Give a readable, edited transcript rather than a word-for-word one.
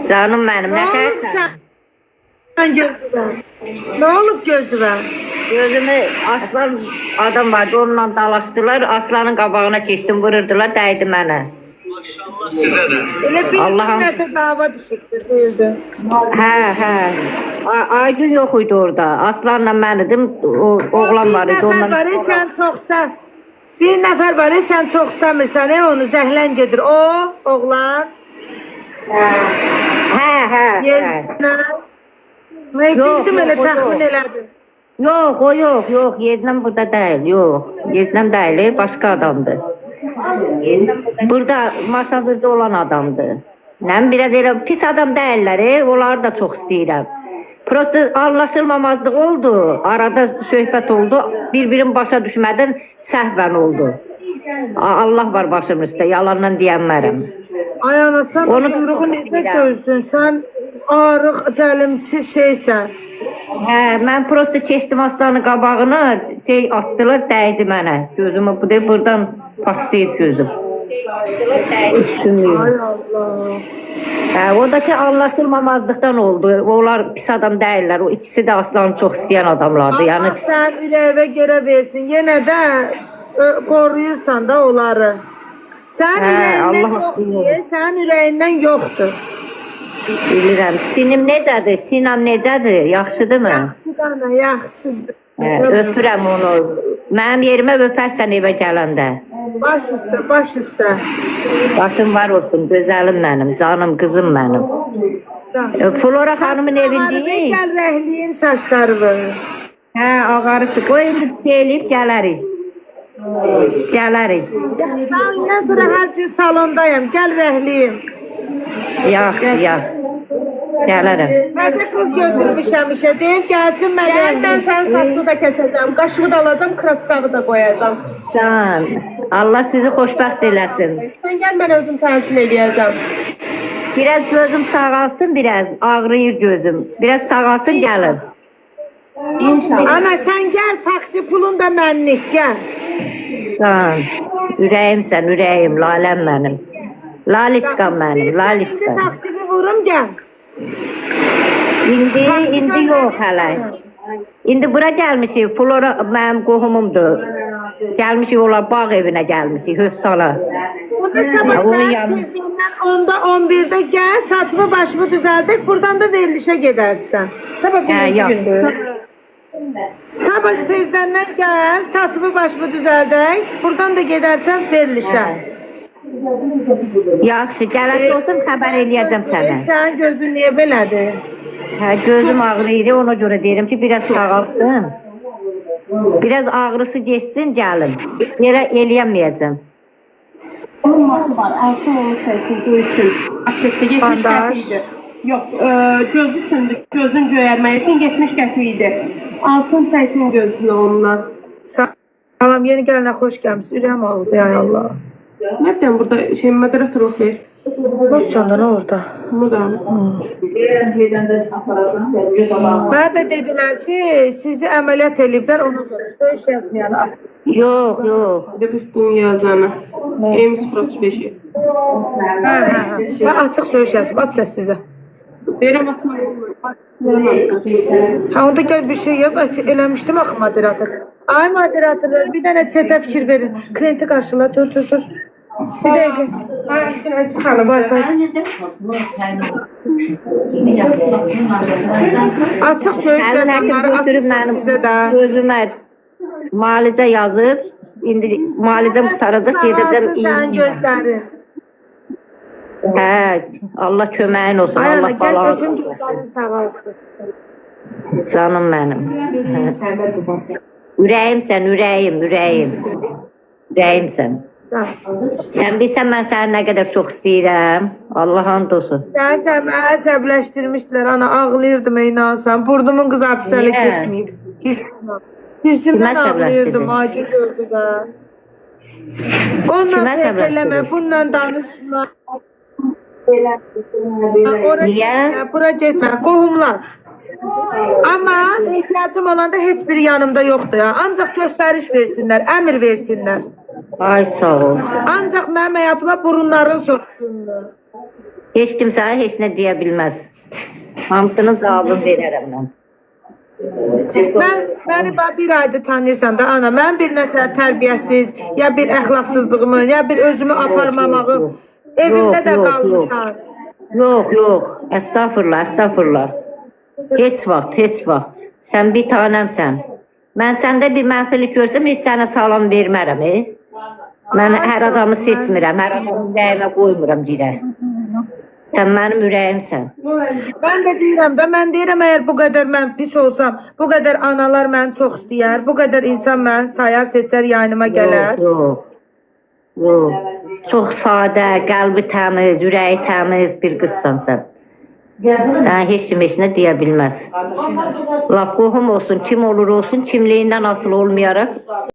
Canım benim, Ne ne olub dersen? sən gözünə? Ne olub gözünə? Gözümü aslan adam vardı, onunla dalaştılar. Aslanın qabağına geçtim, vururdular, dəydi mənə. Maşallah size de. Elə bir Allah'ın- nəsə dava düşübdür, deyildi. Hə. Aydın yox idi orada. Aslanla mən idim, oğlan var idi. Bir nəfər var, sən çox sən. Bir nəfər var, sən çox istəmirsən, onu zəhlən gedir. O, oğlan. Hə. Yezinə. Mən Yox, bildim elə yox, o təxmin yox. elədim. Yox, o yox. Yeznəm burada deyil, yox. Yeznəm deyil, başqa adamdır. Burada masajda olan adamdır. Mən biraz elə pis adam deyirlər, onları da çox istəyirəm. Prosta anlaşılmamazlıq oldu, arada söhbət oldu, bir-birin başa düşmədən səhvən oldu. Allah var başımın üstə, yalandan deyənmərəm. Ay ana, sən Onu onu da yumruğu çox necə istəyirəm. dözdün? Sən arıq, cəlimsiz şeysən. Hə, mən prosta keçdim aslanın qabağına, atdılar, dəydi mənə. Gözümü bu deyib, buradan partlayıb gözüm. Üstümlüyüm. Ay Allah. Hə, o da ki anlaşılmamazlıqdan oldu. Onlar pis adam deyirlər. O ikisi də aslanı çox istəyən adamlardı. Yəni Allah sən ürəyivə görə versin. Yenə də qoruyursan da onları. Sən ürəyindən Allah yoxdur, istəyir. sənin ürəyindən yoxdur. bilirəm. Çinim necədir? Çinam necədir? Yaxşıdırmı? Yaxşı dana, yaxşıdır. Hə, öpürəm onu. Mənim yerimə öpərsən evə gələndə. Baş üstə, baş üstə. Başım var olsun, gözəlim mənim, canım, qızım mənim. Flora xanımın evindəyik. Gəl rəhliyin saçlarını. Hə, ağarısı. Qoy indi gəlib gələrik. Gələrik. Ben ondan sonra hər gün salondayım. Gəl rəhliyim. Yox. Gələrəm. Təzə qız götürmüşəm işə. Deyir gəlsin mən. Yerdən sən saçı da keçəcəm, qaşığı da alacam, kraskağı da qoyacam. Can, Allah sizi xoşbəxt eləsin. Sən gəl, mən özüm sənin üçün eləyəcəm. Biraz gözüm sağalsın, biraz ağrıyır gözüm. Biraz sağalsın gəlin. İnşallah. Ana sən gəl, taksi pulun da mənlik, gəl. Can, ürəyimsən, ürəyim, laləm mənim. Laliçkam mənim, laliçkam. Şimdi taksimi vurum, gəl. İndi yox hələ. İndi bura gəlmişik, Flora mənim qohumumdur. Gəlmişik, onlar bağ evinə gəlmişik, Hövsala. O da sabah onun saat yanı- tezliğinden 10'da 11'de gel, saçımı başımı düzeldik, buradan da verilişe gidersen. Sabah Hə, yox. Sabah tezden gel, saçımı başımı düzeldik, buradan da gidersen verilişe. Yaxşı, gələsi olsun, xəbər eləyəcəm sənə. Sen gözün niye belədir? Hə, gözüm ağrıyır, ona görə deyirəm ki, biraz sağalsın. Biraz ağrısı geçsin, gəlin. Yerə eləyəməyəcəm. Onun matı var, alsın onu çəksin, bu üçün. Atletdə 70 Bandaj. qəpik idi. Yox, göz üçündür, gözün göyərmək üçün 70 qəpik idi. Alsın çəksin gözünü onunla. Salam, yeni gelene hoş gelmiş. Ürem ağrıdı ya Allah. Nə biləyim, burada moderatorluq ver. Bak candan orada. Burada. Bana da dediler ki sizi ameliyat ediblər ona göre. Söz yazmayana. Yox. Bir də bunu yazanı. M035'i. Ben açık söz yazım. At ses size. Deyirəm atma. Ha onda gel bir şey yaz. Ay, eləmişdim axı moderator. Ay moderatorlar bir dənə çetə fikir verin. Klienti qarşıla. Dur. Bir dəqiqə. Vay. Açıq söyüş yazanları atırsın sizə də. Gözümə müalicə yazıb, indi müalicəm qutaracaq, gedəcəm. Sağalsın sənin gözlərin. Hə, Allah köməyin olsun, Ay ana Allah gəl balanı öpüm olsun. gözlərin sağalsın. Canım mənim. Ürəyimsən, ürəyim. Ürəyimsən. Sən bilsən mən səni nə qədər çox istəyirəm. Allah and olsun. Dərsən məni əsəbləşdirmişdilər. Ana ağlayırdım inansan. Burnumun qızartısı hələ Niyə? getməyib. Hirsimdən Kimə ağlayırdım. əsəbləşdirdin? Acil öldü də. Onunla Kimə pek eləmə. əsəbləşdirdin? Bununla danışma. Ora Niyə? getmə. Bura getmə. Qohumlar. Amma ehtiyacım olanda heç biri yanımda yoxdur ya. Ancaq göstəriş versinlər, əmr versinlər. Ay sağ ol. Ancaq mənim həyatıma burunlarını soxsunlar. Heç kim sənə heç nə deyə bilməz. Hamısının cavabını verərəm mən. Məni bir ayda tanıyırsan da ana. Mən bir nəsə tərbiyəsiz, ya bir əxlaqsızlığımı, ya bir özümü aparmamağı evimdə də qalmısan. Yox. Estağfurullah, estağfurullah. Heç vaxt. Sən bir tanəmsən. Mən səndə bir mənfilik görsəm, heç sənə salam vermərəm. Mən hər adamı seçmirəm, hər adamı ürəyimə qoymuram girə. Sən mənim ürəyimsən. Mən də deyirəm, əgər bu qədər mən pis olsam, bu qədər analar məni çox istəyər, bu qədər insan məni sayar, seçər, yanıma gələr. Yox. Çox sadə, qəlbi təmiz, ürəyi təmiz bir qızsan sən. Sən heç kim heç nə deyə bilməz. Lap qohum olsun, kim olur olsun, kimliyindən asılı olmayaraq